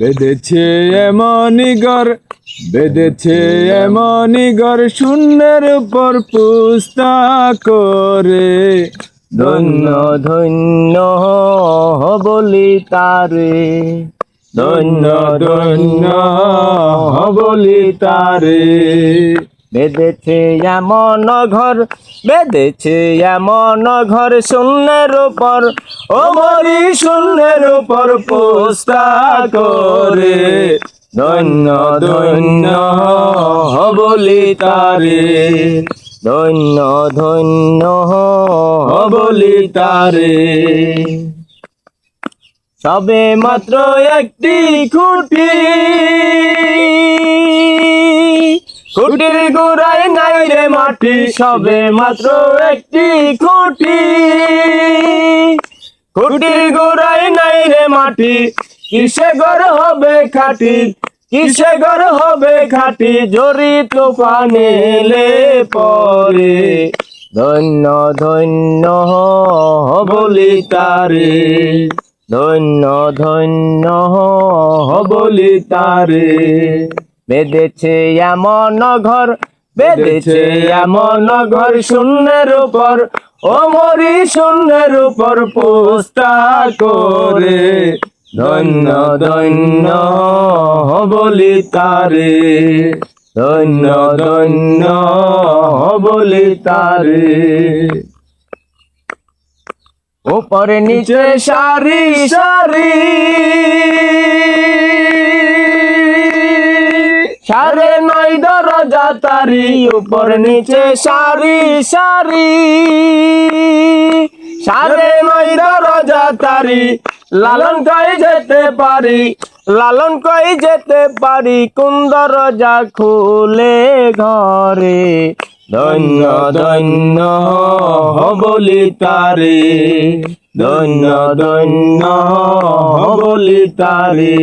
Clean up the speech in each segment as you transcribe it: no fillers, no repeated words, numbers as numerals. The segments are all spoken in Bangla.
বেঁধেছে এমনই ঘর, বেঁধেছে এমনই ঘর, শূন্যের উপর পুস্তা করে। ধন্য ধন্য বলি তারে, ধন্য ধন্য বলি তারে। বেঁধেছে এমন ঘর, বেঁধেছে এমন ঘর, শূন্যের উপর ও মরি শূন্যের উপর পোস্তা করে। ধন্য ধন্য বলি তারে, ধন্য ধন্য বলি তারে। সবে মাত্র একটি খুঁটি, খুঁটির গোড়ায় নাই রে মাটি, সবে মাত্র একটি খুঁটি, খুঁটির গোড়ায় নাই রে মাটি, কিসে ঘর হবে খাটি, কিসে ঘর হবে খাটি, জরি তুফান এলে পরে। ধন্য ধন্য বলি তারে, ধন্য ধন্য বলি তারে। বেঁধেছে এমন ঘর, বেঁধেছে এমন ঘর, শূন্যের উপর ও মরি শূন্যের উপর পোস্তা করে। ধন্য ধন্য বলি তারে, ধন্য ধন্য বলি তারে। উপরে নিচে সারি সারি, সাড়ে নয় দরজা তারি, উপর নিচে সারি সারি, সাড়ে নয় দরজা তারি, লালন কই যেতে পারি, লালন কই যেতে পারি, কোন দরজা খুলে ঘরে। ধন্য ধন্য বলি তারে, ধন্য ধন্য বলি তারে।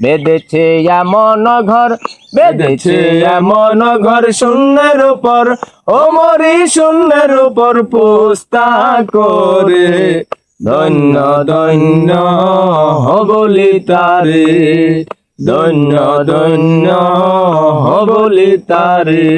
বেঁধেছে এমন ঘর, বেঁধেছে এমন ঘর, শূন্যের উপর ও মরি শূন্যের উপর পোস্তা করে। ধন্য ধন্য বলি তারে, ধন্য ধন্য বলি তারে।